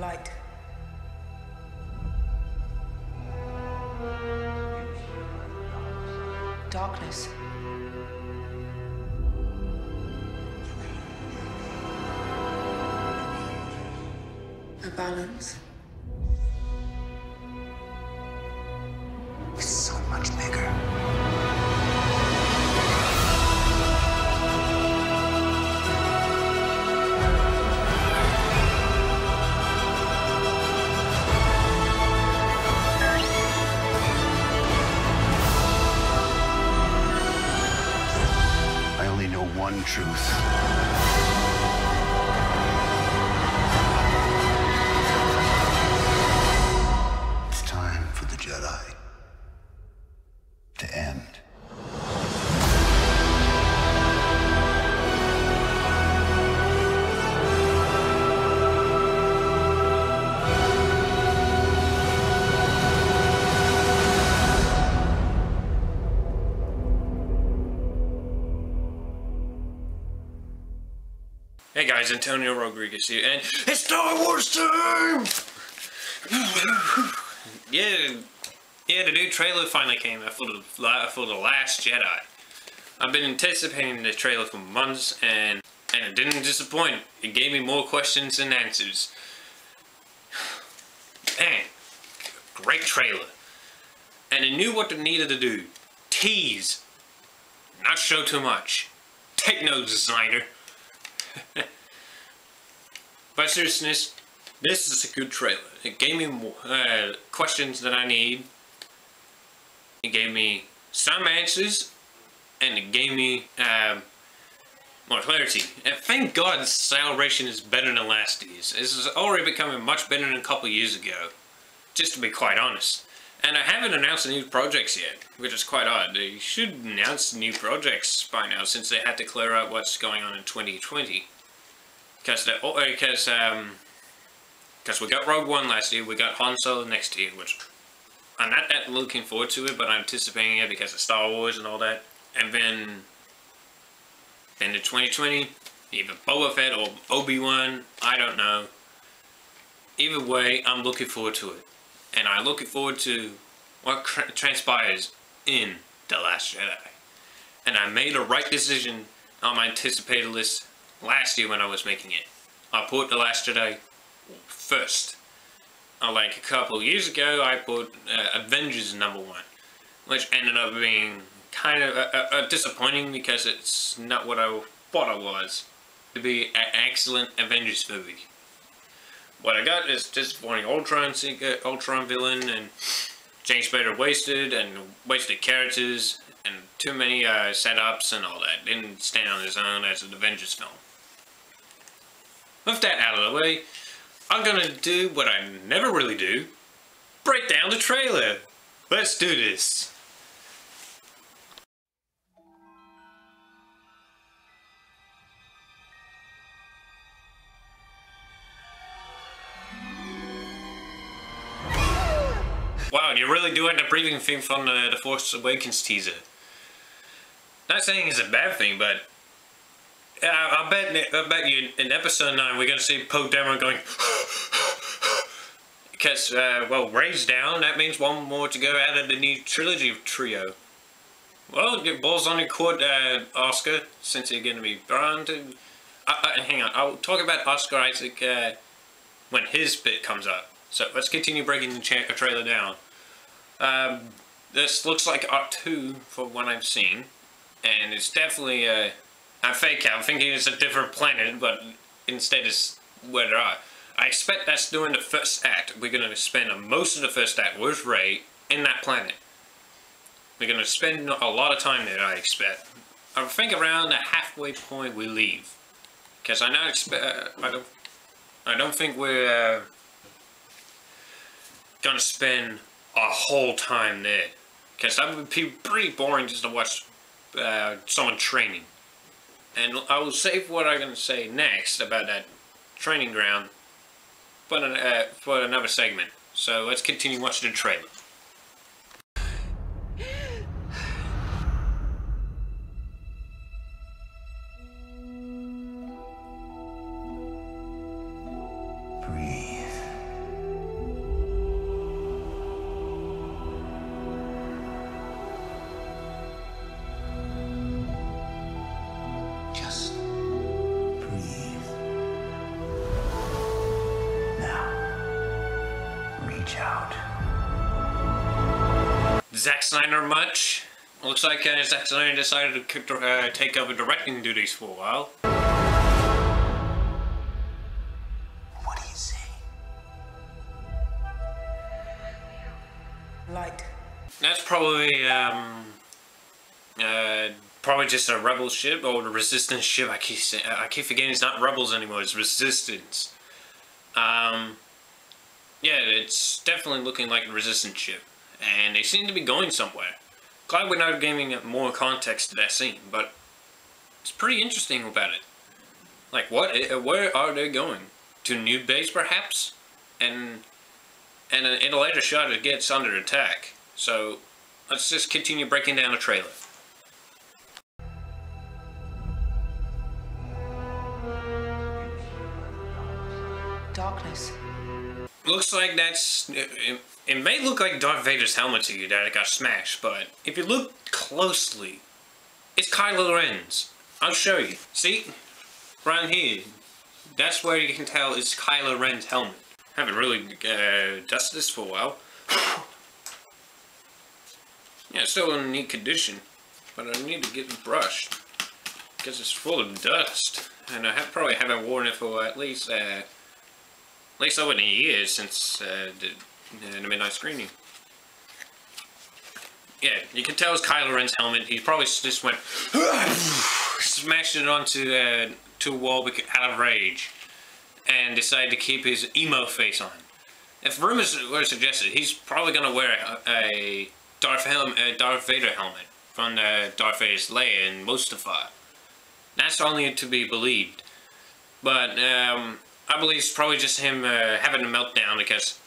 Light. Darkness. A balance. It's so much bigger. I only know one truth. It's time for the Jedi to end. Hey guys, Antonio Rodriguez here, and it's Star Wars time! Yeah, the new trailer finally came out for the Last Jedi. I've been anticipating the trailer for months, and it didn't disappoint. It gave me more questions than answers. Man, great trailer. And it knew what it needed to do. Tease. Not show too much. Take notes, designer. But seriousness, this is a good trailer. It gave me more questions that I need. It gave me some answers, and it gave me more clarity. And thank God this celebration is better than last year's. This is already becoming much better than a couple years ago, just to be quite honest. And I haven't announced any new projects yet, which is quite odd. They should announce new projects by now, since they had to clear out what's going on in 2020. Because we got Rogue One last year, we got Han Solo next year, which I'm not that looking forward to it, but I'm anticipating it because of Star Wars and all that. And then in 2020, either Boba Fett or Obi-Wan, I don't know. Either way, I'm looking forward to it. And I'm looking forward to what transpires in The Last Jedi. And I made the right decision on my anticipated list last year when I was making it. I put The Last Jedi first. Like a couple of years ago, I put Avengers #1, which ended up being kind of disappointing because it's not what I thought it was. To be an excellent Avengers movie. What I got is disappointing Ultron villain, and James Spader wasted characters, and too many setups and all that. Didn't stand on his own as an Avengers film. With that out of the way, I'm gonna do what I never really do. Break down the trailer. Let's do this. Wow, you're really doing the breathing thing from the Force Awakens teaser. Not saying it's a bad thing, but I bet you in episode 9 we're gonna see Poe Dameron going because well, Rey's down. That means one more to go out of the new trilogy trio. Well, get balls on your court, Oscar, since you're gonna be drawn to. Hang on, I'll talk about Oscar Isaac when his bit comes up. So let's continue breaking the trailer down. This looks like Art 2 for what I've seen, and it's definitely a fake out. I'm thinking it's a different planet, but instead it's where they are. I expect that's during the first act. We're going to spend most of the first act with Rey in that planet. We're going to spend a lot of time there, I expect. I think around the halfway point we leave, because I don't think we're gonna spend a whole time there, because that would be pretty boring just to watch someone training. And I will save what I'm gonna say next about that training ground for another segment. So let's continue watching the trailer. Breathe. Zack Snyder much. Looks like Zack Snyder decided to take over directing duties for a while. What do you see? Light. That's probably probably just a rebel ship or the resistance ship. I keep forgetting it's not rebels anymore. It's resistance. Yeah, it's definitely looking like a resistance ship, and they seem to be going somewhere. Glad we're not giving it more context to that scene, but it's pretty interesting about it. Like, where are they going? To New Base, perhaps? And in a later shot, it gets under attack. So let's just continue breaking down the trailer. Darkness. Looks like it may look like Darth Vader's helmet to you that it got smashed, but if you look closely, it's Kylo Ren's. I'll show you. See? Right here. That's where you can tell it's Kylo Ren's helmet. Haven't really dusted this for a while. Yeah, it's still in neat condition, but I need to get it brushed because it's full of dust, and I probably haven't worn it for at least over a year since the midnight screening. Yeah, you can tell it's Kylo Ren's helmet. He probably just went smashed it onto to a wall out of rage, and decided to keep his emo face on. If rumors were suggested, he's probably gonna wear a Darth Vader helmet from Darth Vader's Leia and Mustafar. That's only to be believed, but I believe it's probably just him having a meltdown because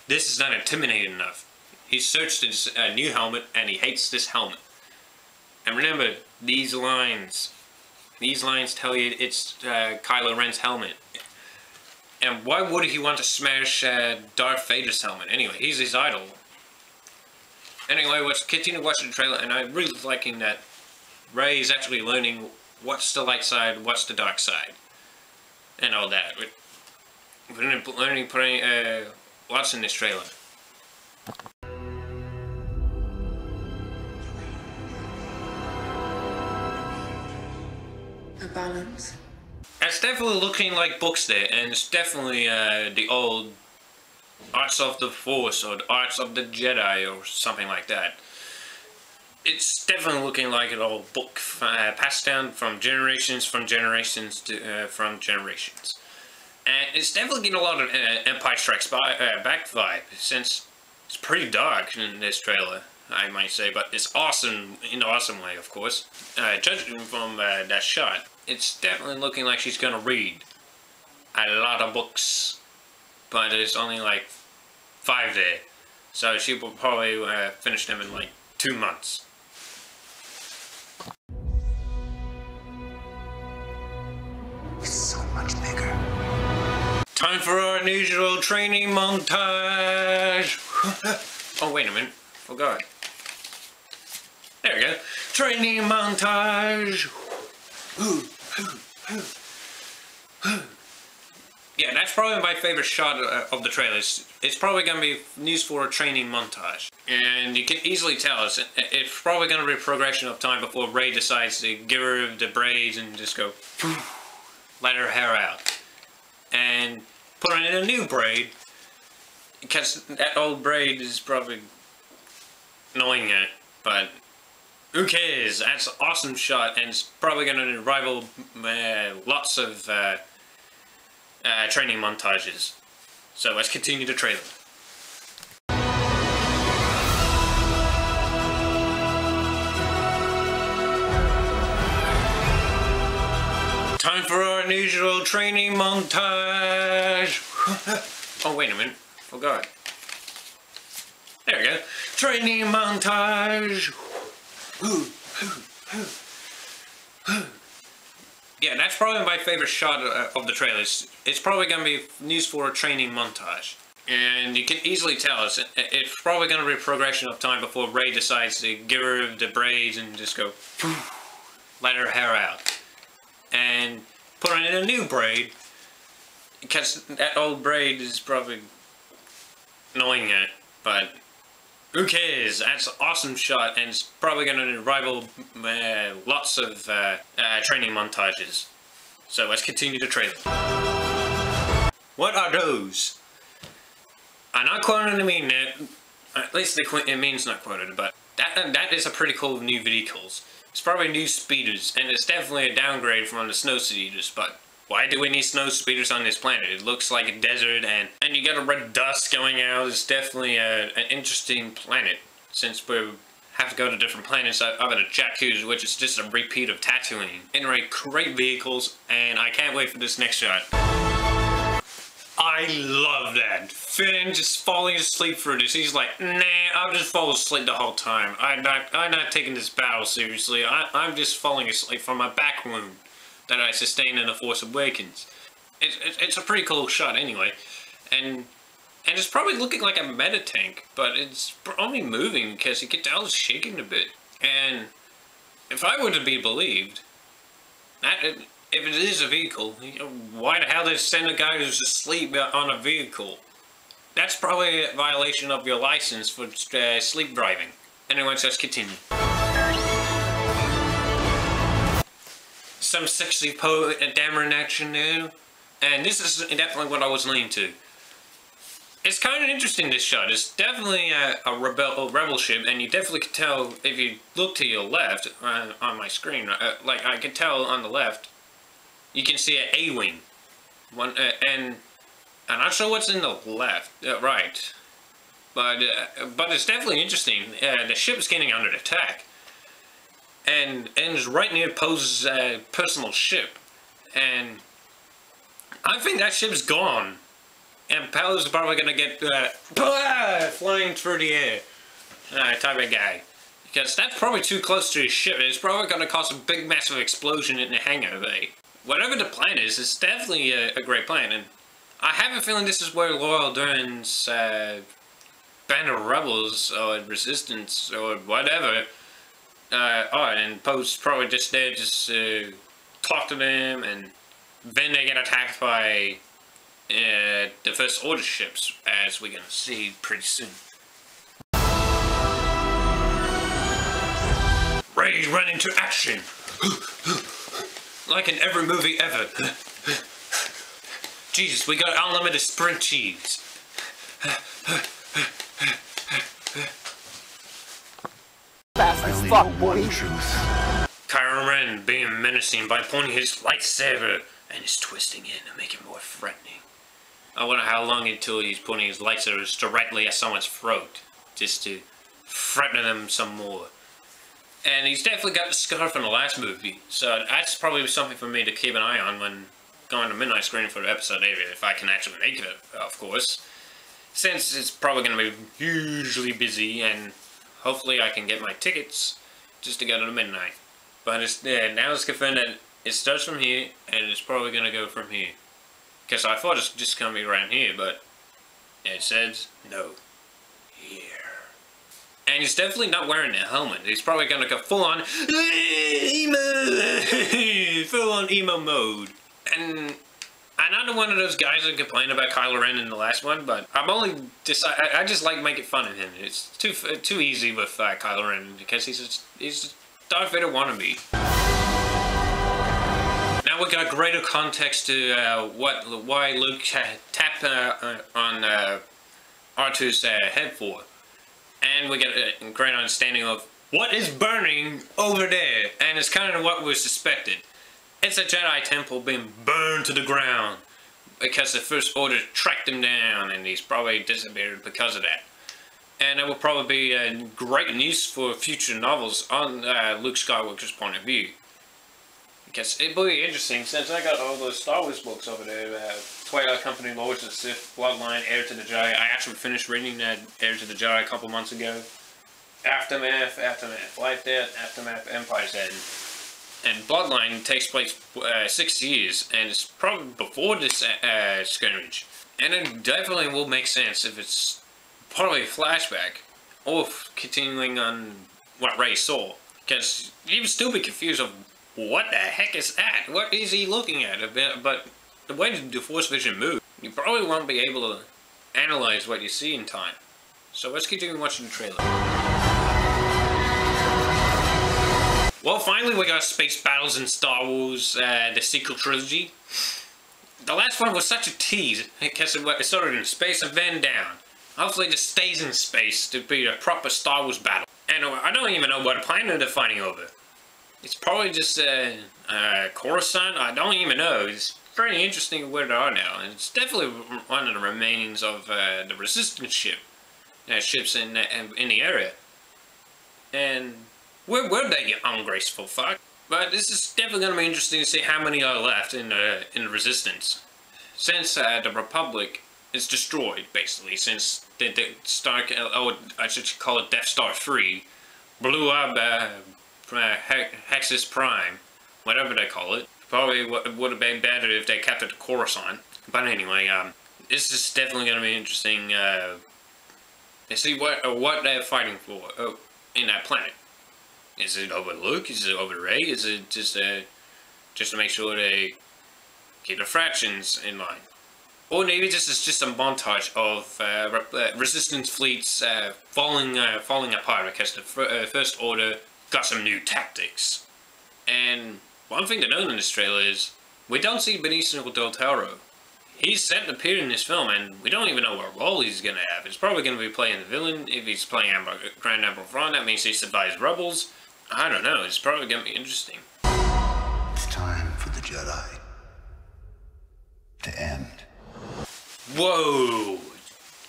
this is not intimidating enough. He searched his new helmet and he hates this helmet. And remember, these lines tell you it's Kylo Ren's helmet. And why would he want to smash Darth Vader's helmet? Anyway, he's his idol. Anyway, let's continue watching the trailer, and I'm really liking that Rey is actually learning what's the light side, what's the dark side, and all that. We're learning lots in this trailer. A balance. It's definitely looking like books there, and it's definitely the old Arts of the Force or the Arts of the Jedi or something like that. It's definitely looking like an old book passed down from generations to generations. And it's definitely getting a lot of Empire Strikes Back vibe, since it's pretty dark in this trailer, I might say, but it's awesome in an awesome way, of course. Judging from that shot, it's definitely looking like she's gonna read a lot of books, but there's only like 5 there, so she will probably finish them in like 2 months. It's so much bigger. Time for our unusual training montage. Oh, wait a minute, forgot. There we go. Training montage. Yeah, that's probably my favorite shot of the trailers. It's probably going to be used for a training montage. And you can easily tell it's probably going to be a progression of time before Rey decides to give her the braids and just go let her hair out. And put her in a new braid, because that old braid is probably annoying her, but who cares? That's an awesome shot, and it's probably going to rival lots of training montages. So let's continue the trailer. Time for our unusual training montage. Oh, wait a minute, forgot. There we go. Training montage. Yeah, that's probably my favorite shot of the trailers. It's probably going to be used for a training montage. And you can easily tell it's probably going to be a progression of time before Rey decides to give her the braids and just go let her hair out. And put her in a new braid, because that old braid is probably annoying her, but Who cares? That's an awesome shot, and it's probably going to rival lots of training montages. So let's continue the trailer. What are those? I'm not quoting me, at least it means not quoted, but that is a pretty cool new vehicles. It's probably new speeders, and it's definitely a downgrade from the snow speeders, but why do we need snow speeders on this planet? It looks like a desert, and you got a red dust going out. It's definitely an interesting planet, since we have to go to different planets other than Jakku, which is just a repeat of Tatooine. Anyway, great vehicles, and I can't wait for this next shot. I love that. Finn just falling asleep through this. He's like, nah, I'll just fall asleep the whole time. I'm not taking this battle seriously. I'm just falling asleep from my back wound that I sustained in The Force Awakens. It's a pretty cool shot anyway. And it's probably looking like a meta tank, but it's only moving because you can tell it's shaking a bit. And if I were to be believed, if it is a vehicle, why the hell did they send a guy who's asleep on a vehicle? That's probably a violation of your license for sleep driving. Anyway, let's continue. Some sexy Dameron action there, and this is definitely what I was leaning to. It's kind of interesting, this shot. It's definitely a rebel ship, and you definitely can tell if you look to your left on my screen. Like I can tell on the left, you can see an A-wing. And I'm not sure what's in the left, right. But it's definitely interesting. The ship is getting under attack, and it's right near Poe's personal ship, and I think that ship's gone. And Poe's probably gonna get flying through the air, type of guy, because that's probably too close to his ship. It's probably gonna cause a big, massive explosion in the hangar bay. Whatever the plan is, it's definitely a great plan, and I have a feeling this is where Laurel Dern's Band of Rebels or Resistance or whatever are, and Poe's probably just there, just talk to them, and then they get attacked by the First Order ships, as we're gonna see pretty soon. Ready to run into action! Like in every movie ever. Jesus, we got unlimited sprint cheese. Fast as fuck, boy. Kylo Ren being menacing by pointing his lightsaber and is twisting in to make it more threatening. I wonder how long until he's pointing his lightsabers directly at someone's throat, just to threaten them some more. And he's definitely got the scar from the last movie, so that's probably something for me to keep an eye on when going to midnight screening for episode 8, if I can actually make it, of course. Since it's probably going to be hugely busy, and hopefully I can get my tickets just to go to the midnight. But it's, now it's confirmed that it starts from here, and it's probably going to go from here. Because I thought it's just going to be around here, but it says no, here. And he's definitely not wearing a helmet. He's probably going to go full-on emo, full-on emo mode. And I'm not one of those guys that complain about Kylo Ren in the last one, but I just like making fun of him. It's too easy with Kylo Ren, because he's a Darth Vader wannabe. Now we got greater context to why Luke tapped on R2's head for. And we get a great understanding of what is burning over there, and it's kind of what we suspected. It's a Jedi temple being burned to the ground because the First Order tracked him down, and he's probably disappeared because of that. And it will probably be great news for future novels on Luke Skywalker's point of view. Because it will be interesting, since I got all those Star Wars books over there, Twilight Company, Lords of the Sith, Bloodline, Heir to the Jedi. I actually finished reading that Heir to the Jedi a couple months ago. Aftermath, Life Death, Aftermath, Empire's End. And Bloodline takes place 6 years, and it's probably before this skirmish. And it definitely will make sense if it's probably a flashback, or continuing on what Rey saw. Because you would still be confused of what the heck is that? What is he looking at? But the way the Force Vision moves, you probably won't be able to analyze what you see in time. So let's continue watching the trailer. Well, finally we got space battles in Star Wars, the sequel trilogy. The last one was such a tease, because it started in space and then down. Hopefully it just stays in space to be a proper Star Wars battle. And I don't even know what planet they're fighting over. It's probably just Coruscant, I don't even know. It's very interesting where they are now. And it's definitely one of the remainings of the Resistance ships in the area. And where were they, you ungraceful fuck? But this is definitely going to be interesting to see how many are left in the Resistance. Since the Republic is destroyed, basically, since the I should call it Death Star 3, blew up Hexus Prime, whatever they call it. Probably would have been better if they kept it to Coruscant. But anyway, this is definitely going to be interesting to see what they're fighting for in that planet. Is it over Luke? Is it over Rey? Is it just to make sure they keep the fractions in line? Or maybe this is just a montage of Resistance fleets falling apart because the First Order got some new tactics. And one thing to note in this trailer is we don't see Benicio del Toro. He's set to appear in this film, and we don't even know what role he's going to have. He's probably going to be playing the villain. If he's playing Grand Admiral Thrawn, that means he survives Rebels. I don't know. It's probably going to be interesting. It's time for the Jedi to end. Whoa!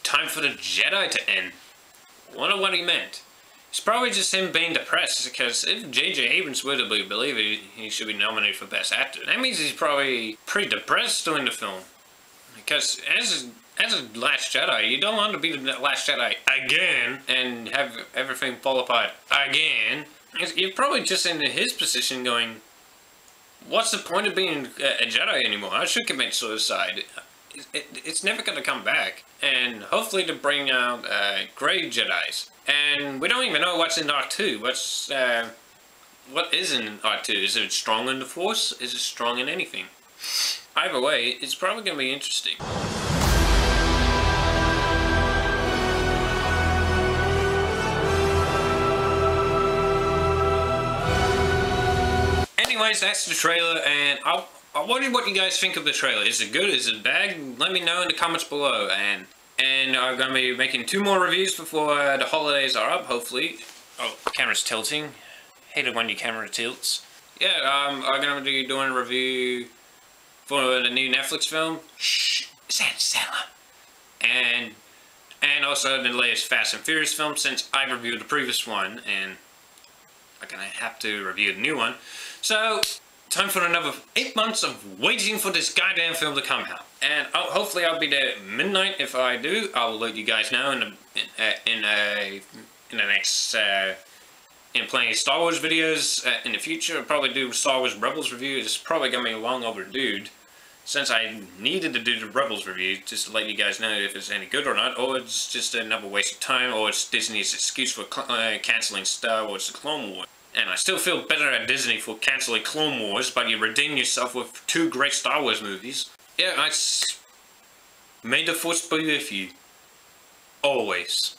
Time for the Jedi to end. Wonder what he meant. It's probably just him being depressed, because if J.J. Abrams were to believe it, he should be nominated for Best Actor. That means he's probably pretty depressed during the film. Because as a Last Jedi, you don't want to be the Last Jedi again and have everything fall apart again. You're probably just in his position going, what's the point of being a Jedi anymore? I should commit suicide. It's never going to come back. And hopefully to bring out great Jedis. And we don't even know what's in R2. What is in R2? Is it strong in the Force? Is it strong in anything? Either way, it's probably going to be interesting. Anyways, that's the trailer, and I wonder what you guys think of the trailer. Is it good? Is it bad? Let me know in the comments below. And I'm going to be making 2 more reviews before the holidays are up, hopefully. Oh, camera's tilting. Hate it when your camera tilts. Yeah, I'm going to be doing a review for the new Netflix film, Sandler. And also the latest Fast and Furious film, since I reviewed the previous one, and I'm going to have to review the new one. So, time for another 8 months of waiting for this goddamn film to come out. And hopefully I'll be there at midnight. If I do, I'll let you guys know in the next in plenty of Star Wars videos in the future. I'll probably do Star Wars Rebels review. It's probably gonna be long overdue, since I needed to do the Rebels review just to let you guys know if it's any good or not, or it's just another waste of time, or it's Disney's excuse for canceling Star Wars: The Clone Wars. And I still feel better at Disney for canceling Clone Wars, but you redeem yourself with 2 great Star Wars movies. Yeah, may the Force be with you. Always.